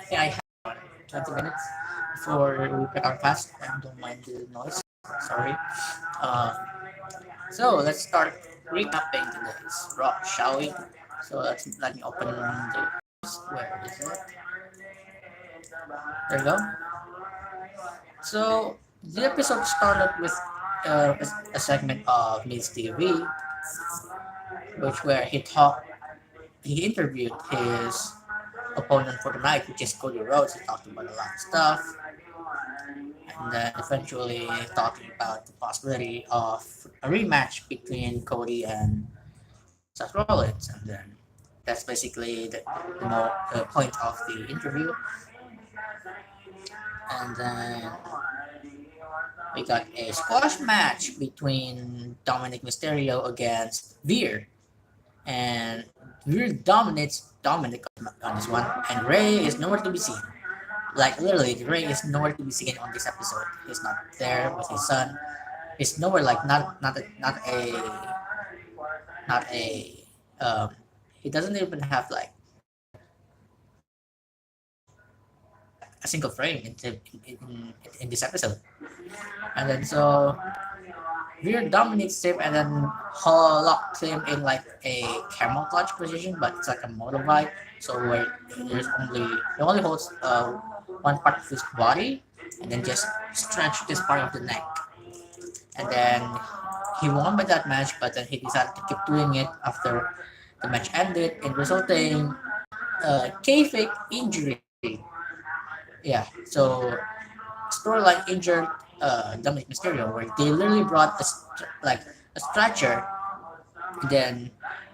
think I have 20 minutes before we pick our class. And don't mind the noise. Sorry. Uh, so let's start recapping today's Raw, shall we? So let me open the. Where is it? There you go. So the episode started with a segment of Miss TV, which where he interviewed his opponent for the night, which is Cody Rhodes. He talked about a lot of stuff, and then eventually talking about the possibility of a rematch between Cody and Seth Rollins, and then that's basically the point of the interview. And then we got a squash match between Dominic Mysterio against Veer, and Veer dominates Dominic on this one, and Ray is nowhere to be seen. Like literally, Ray is nowhere to be seen on this episode. He's not there with his son. He's nowhere. Like not a um. He doesn't even have like a single frame in this episode. And then so Veer dominates him and then locks him in like a camel clutch position, but it's like a motorbike. So where he only holds one part of his body and then just stretch this part of the neck. And then he won by that match, but then he decided to keep doing it after the match ended and resulting kayfabe injury. Yeah, so storyline injured Dominic Mysterio, where they literally brought like a stretcher, and then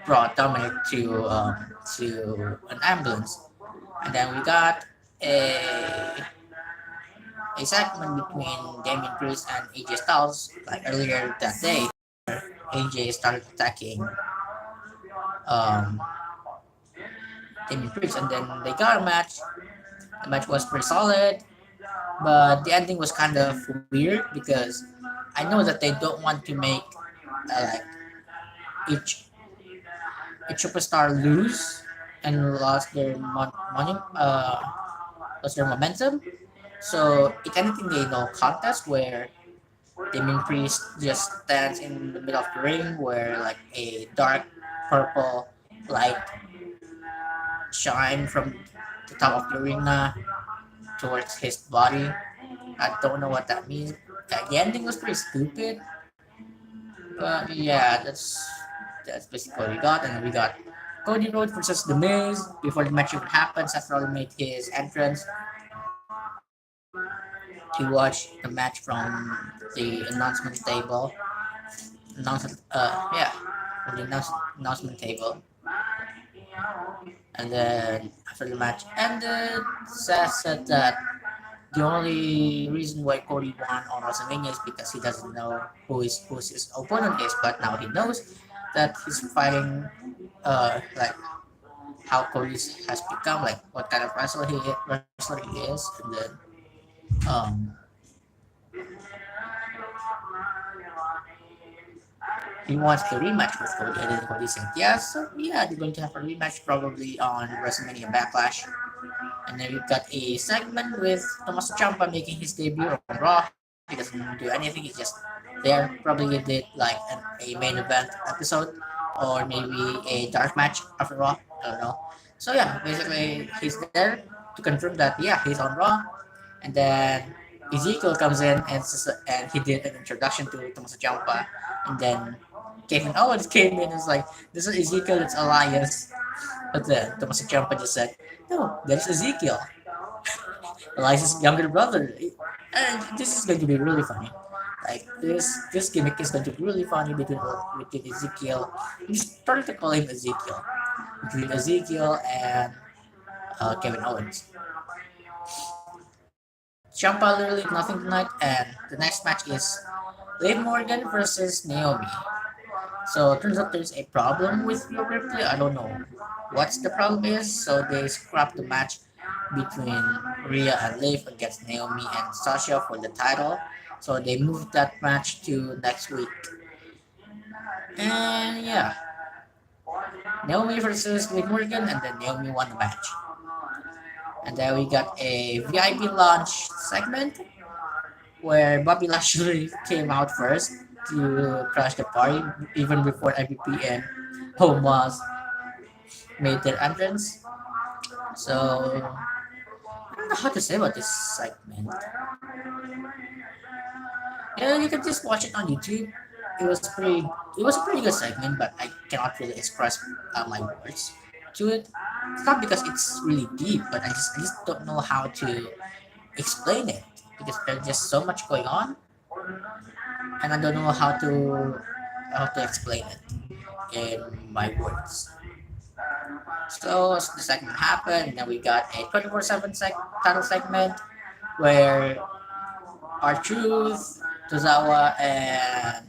brought Dominic to an ambulance, and then we got a a segment between Damien Priest and AJ Styles like earlier that day. AJ started attacking um, Damien Priest, and then they got a match. The match was pretty solid, but the ending was kind of weird because I know that they don't want to make like each each superstar lose and lost their momentum. So if anything, they know contest where Damien Priest just stands in the middle of the ring where like a dark purple light shine from the top of the arena towards his body. I don't know what that means. The ending was pretty stupid, but yeah, that's basically what we got. And then we got Cody Rhodes versus The Miz. Before the match even happened, Seth Rollins made his entrance to watch the match from the announcement table. Yeah, from the announcement table. And then after the match ended, Seth said that the only reason why Cody won on WrestleMania is because he doesn't know who his opponent is, but now he knows that he's fighting like how Cody has become, like what kind of wrestler he is, and then um, he wants the rematch with Cody, and then Cody said yes. So yeah, they're going to have a rematch probably on WrestleMania Backlash. And then we've got a segment with Tommaso Ciampa making his debut on Raw. He doesn't do anything. He's just there. Probably did like a main event episode or maybe a dark match after Raw. I don't know. So yeah, basically he's there to confirm that yeah he's on Raw. And then Ezekiel comes in and he did an introduction to Tommaso Ciampa. And then Kevin Owens came in and was like, "This is Ezekiel. It's Elias." But then Tommaso Ciampa just said, "No, there's Ezekiel, Elias's younger brother." And this is going to be really funny. Like this gimmick is going to be really funny between Ezekiel. We started to call him Ezekiel between Ezekiel and Kevin Owens. Ciampa literally did nothing tonight, and the next match is Liv Morgan versus Naomi. So it turns out there's a problem with Rhea Ripley. I don't know what's the problem is. So they scrapped the match between Rhea and Liv against Naomi and Sasha for the title. So they moved that match to next week. And yeah, Naomi versus Liv Morgan, and then Naomi won the match. And then we got a VIP launch segment where Bobby Lashley came out first to crash the party even before MVP and Homos made their entrance. So I don't know how to say about this segment. Yeah, you can just watch it on YouTube. It was pretty. It was a pretty good segment, but I cannot really express my words to it. It's not because it's really deep, but I just don't know how to explain it because there's just so much going on, and I don't know how to explain it in my words. So the segment happened, and then we got a 24/7 title segment where our Truth, Tozawa, and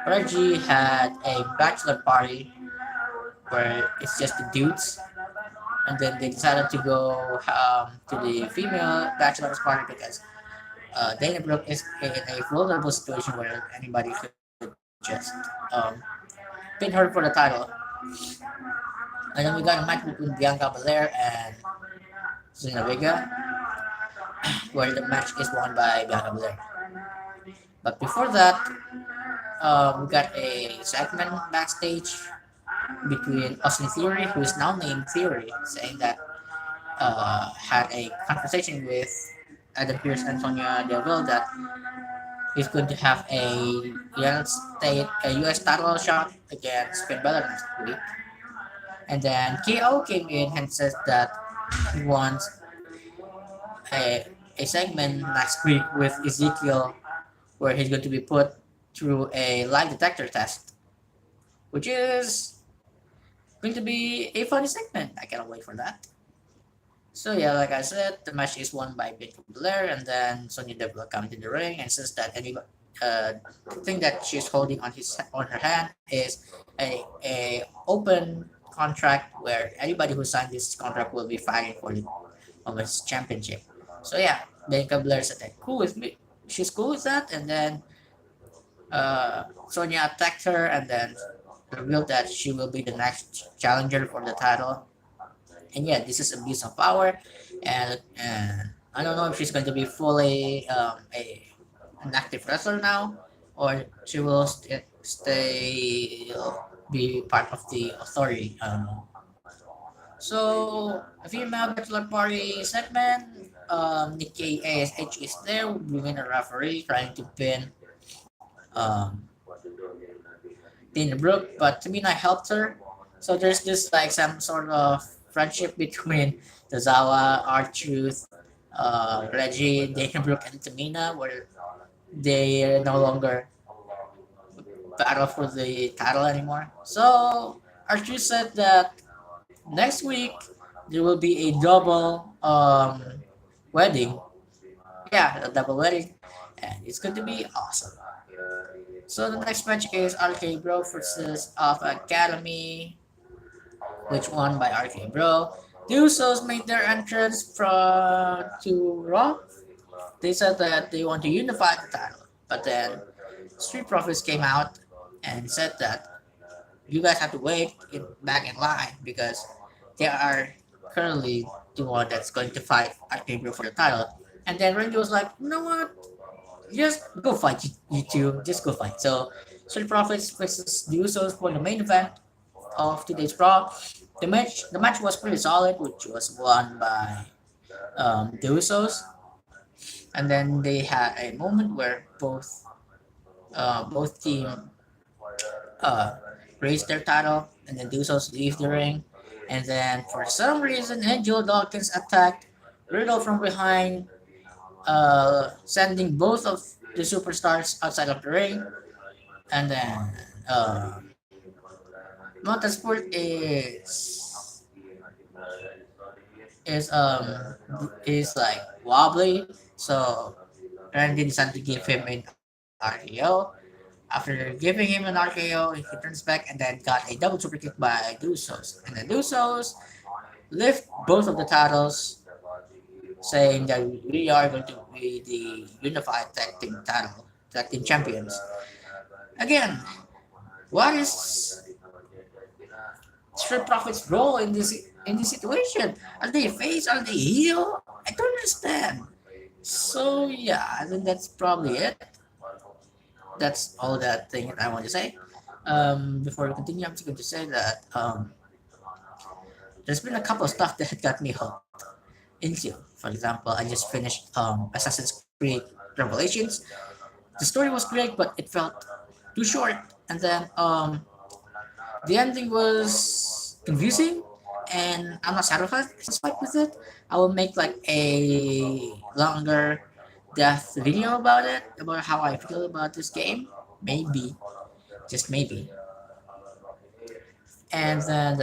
Reggie had a bachelor party where it's just the dudes, and then they decided to go to the female bachelor's party because Dana Brooke is in a vulnerable situation where anybody could just pin her for the title. And then we got a match between Bianca Belair and Zelina Vega, where the match is won by Bianca Belair. But before that, we got a segment backstage between Austin Theory, who is now named Theory, saying that had a conversation with Adam Pearce and Sonya Deville that he's going to have a US title shot against Finn Balor next week. And then KO came in and says that he wants a, a segment next week with Ezekiel where he's going to be put through a lie detector test, which is going to be a funny segment. I cannot wait for that. So yeah, like I said, the match is won by Bianca Belair, and then Sonya Deville comes into the ring and says that any thing that she's holding on her hand is a open contract where anybody who signed this contract will be fighting for the women's championship. So yeah, Bianca Belair said that cool with me. She's cool with that, and then Sonya attacked her, and then revealed that she will be the next challenger for the title. And yeah, this is abuse of power, and I don't know if she's going to be fully an active wrestler now, or she will stay be part of the authority. I don't know. So a female bachelor party segment. Nikki ASH is there, bringing a referee trying to pin um, Dana Brooke, but Tamina helped her. So there's this like some sort of friendship between Tozawa, R-Truth, Reggie, Dana Brooke, and Tamina, where they no longer battle for the title anymore. So R-Truth said that next week there will be a double wedding. Yeah, a double wedding, and it's going to be awesome. So the next match is RK Bro versus Alpha Academy, which won by RK Bro. The Usos made their entrance to Raw. They said that they want to unify the title, but then Street Profits came out and said that you guys have to wait back in line because they are currently the one that's going to fight RK Bro for the title. And then Randy was like, you know what? Just go fight, you two. Just go fight. So Street Profits versus the Usos for the main event of today's Raw. The match was pretty solid, which was won by the Usos, and then they had a moment where both team uh, raised their title, and then the Usos leave the ring, and then for some reason Angel Dawkins attacked Riddle from behind, sending both of the superstars outside of the ring, and then Motorsport is like wobbly, so Randy decided to give him an RKO. After giving him an RKO, he turns back and then got a double super kick by Usos. And the Usos lift both of the titles, saying that we are going to be the unified tag team champions. Again, what is Street Profits' role in this? in this situation? Are they face? Are they heel? I don't understand. So yeah, I think that's probably it. That's all that thing that I want to say. Before we continue, I'm just going to say that there's been a couple of stuff that got me hooked into. For example, I just finished Assassin's Creed Revelations. The story was great, but it felt too short. And then the ending was confusing, and I'm not satisfied with it. I will make like a longer depth video about it, about how I feel about this game. Maybe, just maybe. And then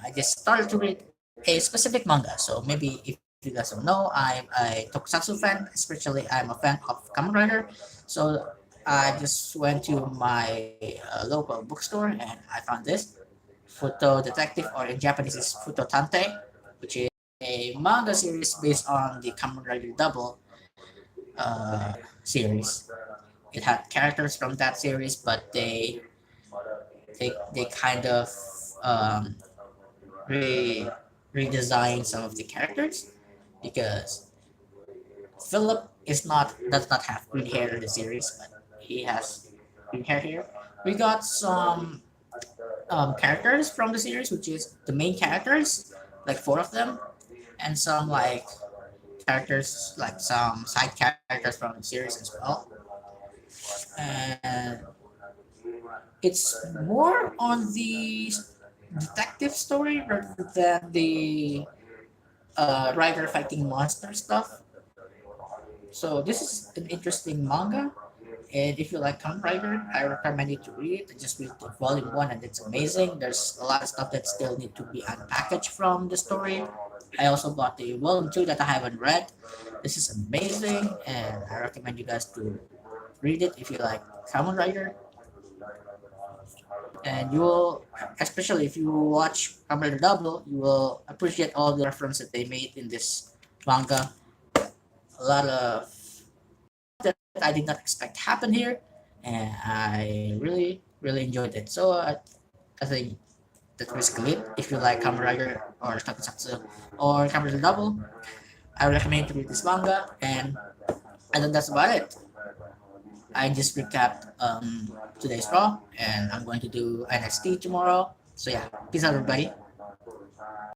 I just started to read a specific manga. So maybe if you guys don't know, I'm a tokusatsu fan. Especially, I'm a fan of Kamen Rider. So I just went to my local bookstore and I found this Futo Detective, or in Japanese is Futo Tante, which is a manga series based on the Kamen Rider Double series. It had characters from that series, but they kind of um, re redesigned some of the characters because Philip does not have green hair in the series, but he has green hair here. We got some characters from the series, which is the main characters, like four of them, and some like characters, like some side characters from the series as well. And it's more on the detective story rather than the rider fighting monster stuff. So this is an interesting manga. And if you like Kamen Rider, I recommend you to read it. I just read the volume one and it's amazing. There's a lot of stuff that still need to be unpackaged from the story. I also bought the volume two that I haven't read. This is amazing and I recommend you guys to read it if you like Kamen Rider. And you will, especially if you watch Kamen Rider Double, you will appreciate all the reference that they made in this manga. A lot of that I did not expect happen here, and I really enjoyed it. So I think that's basically it. If you like Kamen Rider or Tokusatsu or Kamen Rider Double, I recommend to read this manga, and I think that's about it. I just recapped today's Raw, and I'm going to do NXT tomorrow. So yeah, peace out, everybody.